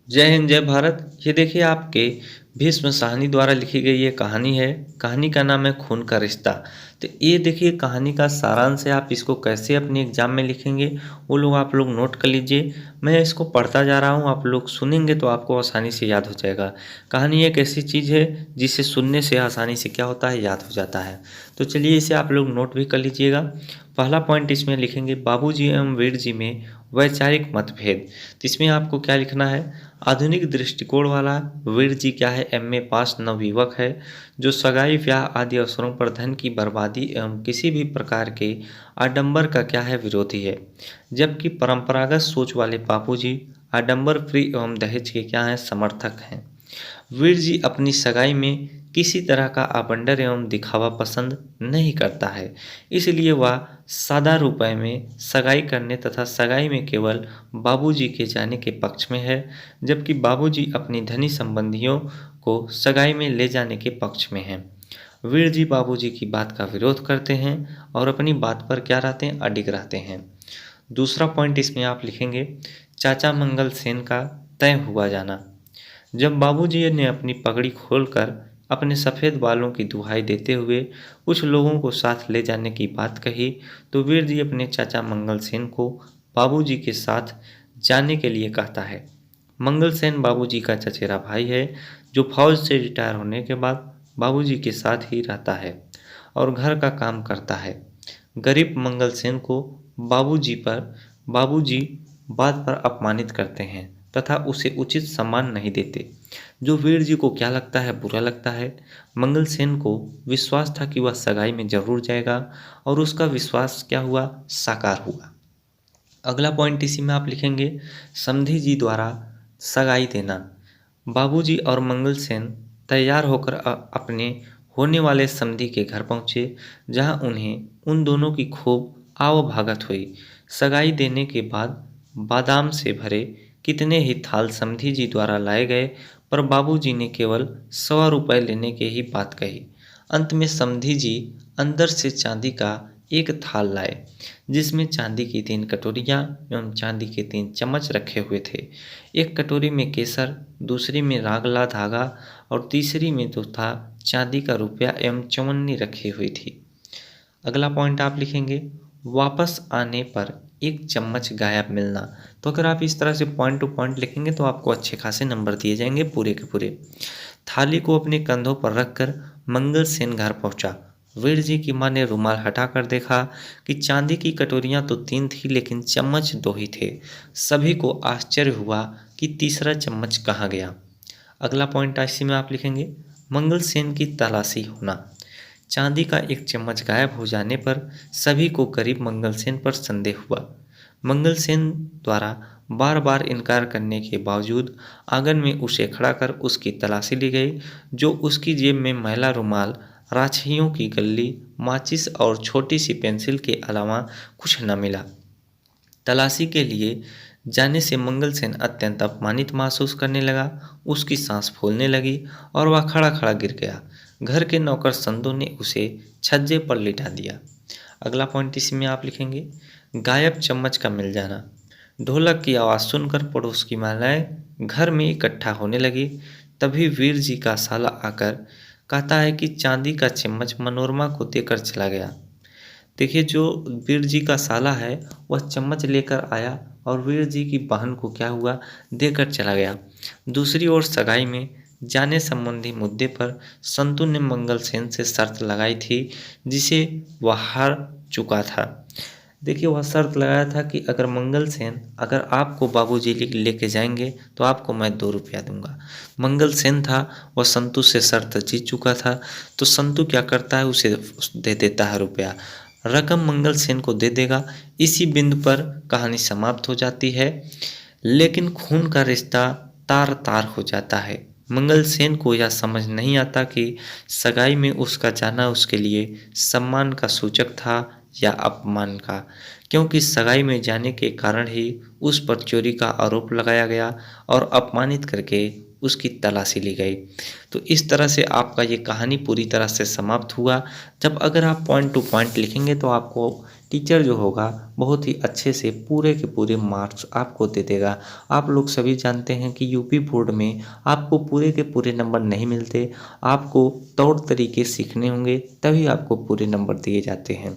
जय हिंद जय भारत। ये देखिए आपके भीष्म साहनी द्वारा लिखी गई ये कहानी है। कहानी का नाम है खून का रिश्ता। तो ये देखिए कहानी का सारांश है। आप इसको कैसे अपने एग्जाम में लिखेंगे वो लोग आप लोग नोट कर लीजिए। मैं इसको पढ़ता जा रहा हूँ, आप लोग सुनेंगे तो आपको आसानी से याद हो जाएगा। कहानी एक ऐसी चीज़ है जिसे सुनने से आसानी से क्या होता है, याद हो जाता है। तो चलिए इसे आप लोग नोट भी कर लीजिएगा। पहला पॉइंट इसमें लिखेंगे बाबूजी एवं वीर जी में वैचारिक मतभेद। तो इसमें आपको क्या लिखना है, आधुनिक दृष्टिकोण वाला वीर जी क्या है, एमए पास नवयुवक है जो सगाई ब्याह आदि अवसरों पर धन की बर्बादी एवं किसी भी प्रकार के आडंबर का क्या है, विरोधी है। जबकि परंपरागत सोच वाले बापूजी आडंबर प्रिय एवं दहेज के क्या हैं, समर्थक हैं। वीर जी अपनी सगाई में किसी तरह का आबंडर एवं दिखावा पसंद नहीं करता है, इसलिए वह सादा रुपए में सगाई करने तथा सगाई में केवल बाबूजी के जाने के पक्ष में है, जबकि बाबूजी अपनी धनी संबंधियों को सगाई में ले जाने के पक्ष में हैं। वीर जी बाबूजी की बात का विरोध करते हैं और अपनी बात पर क्या रहते हैं, अडिग रहते हैं। दूसरा पॉइंट इसमें आप लिखेंगे चाचा मंगल सेन का तय हुआ जाना। जब बाबूजी ने अपनी पगड़ी खोलकर अपने सफ़ेद बालों की दुहाई देते हुए कुछ लोगों को साथ ले जाने की बात कही, तो वीर जी अपने चाचा मंगल सेन को बाबूजी के साथ जाने के लिए कहता है। मंगल सेन बाबूजी का चचेरा भाई है जो फौज से रिटायर होने के बाद बाबूजी के साथ ही रहता है और घर का काम करता है। गरीब मंगल सेन को बाबूजी बात पर अपमानित करते हैं तथा उसे उचित सम्मान नहीं देते, जो वीर जी को क्या लगता है, बुरा लगता है। मंगल सेन को विश्वास था कि वह सगाई में जरूर जाएगा और उसका विश्वास क्या हुआ, साकार हुआ। अगला पॉइंट इसी में आप लिखेंगे समधी जी द्वारा सगाई देना। बाबूजी और मंगल सेन तैयार होकर अपने होने वाले समधी के घर पहुंचे, जहां उन्हें उन दोनों की खूब आवभगत हुई। सगाई देने के बाद बादाम से भरे कितने ही थाल समधी जी द्वारा लाए गए, पर बाबूजी ने केवल 100 रुपये लेने की ही बात कही। अंत में समधी जी अंदर से चांदी का एक थाल लाए, जिसमें चांदी की 3 कटोरियाँ एवं चांदी के 3 चम्मच रखे हुए थे। एक कटोरी में केसर, दूसरी में रागला धागा और तीसरी में तो था चांदी का रुपया एवं चवन्नी रखी हुई थी। अगला पॉइंट आप लिखेंगे वापस आने पर 1 चम्मच गायब मिलना। तो अगर आप इस तरह से पॉइंट टू पॉइंट लिखेंगे तो आपको अच्छे खासे नंबर दिए जाएंगे पूरे के पूरे। थाली को अपने कंधों पर रखकर मंगल सेन घर पहुंचा। वीर जी की मां ने रुमाल हटाकर देखा कि चांदी की कटोरियां तो 3 थी, लेकिन चम्मच 2 ही थे। सभी को आश्चर्य हुआ कि तीसरा चम्मच कहाँ गया। अगला पॉइंट इसी में आप लिखेंगे मंगल सेन की तलाशी होना। चांदी का 1 चम्मच गायब हो जाने पर सभी को गरीब मंगल सेन पर संदेह हुआ। मंगल सेन द्वारा बार बार इनकार करने के बावजूद आंगन में उसे खड़ा कर उसकी तलाशी ली गई, जो उसकी जेब में मैला रुमाल, राछियों की गल्ली, माचिस और छोटी सी पेंसिल के अलावा कुछ न मिला। तलाशी के लिए जाने से मंगल सेन अत्यंत अपमानित महसूस करने लगा। उसकी सांस फूलने लगी और वह खड़ा खड़ा गिर गया। घर के नौकर संदो ने उसे छज्जे पर लिटा दिया। अगला पॉइंट इसमें आप लिखेंगे गायब चम्मच का मिल जाना। ढोलक की आवाज़ सुनकर पड़ोस की महिलाएं घर में इकट्ठा होने लगी। तभी वीर जी का साला आकर कहता है कि चांदी का चम्मच मनोरमा को देकर चला गया। देखिए जो वीर जी का साला है वह चम्मच लेकर आया और वीर जी की बहन को क्या हुआ, देकर चला गया। दूसरी ओर सगाई में जाने संबंधी मुद्दे पर संतू ने मंगल सेन से शर्त लगाई थी, जिसे वह हार चुका था। देखिए वह शर्त लगाया था कि अगर मंगल सेन अगर आपको बाबूजी लेके जाएंगे तो आपको मैं 2 रुपया दूंगा। मंगल सेन था वह संतू से शर्त जीत चुका था, तो संतू क्या करता है, उसे दे देता है रुपया। रकम मंगल सेन को दे देगा। इसी बिंदु पर कहानी समाप्त हो जाती है, लेकिन खून का रिश्ता तार तार हो जाता है। मंगल सेन को यह समझ नहीं आता कि सगाई में उसका जाना उसके लिए सम्मान का सूचक था या अपमान का, क्योंकि सगाई में जाने के कारण ही उस पर चोरी का आरोप लगाया गया और अपमानित करके उसकी तलाशी ली गई। तो इस तरह से आपका ये कहानी पूरी तरह से समाप्त हुआ। जब अगर आप पॉइंट टू पॉइंट लिखेंगे तो आपको टीचर जो होगा बहुत ही अच्छे से पूरे के पूरे मार्क्स आपको दे देगा। आप लोग सभी जानते हैं कि यूपी बोर्ड में आपको पूरे के पूरे नंबर नहीं मिलते, आपको तौर तरीके सीखने होंगे तभी आपको पूरे नंबर दिए जाते हैं।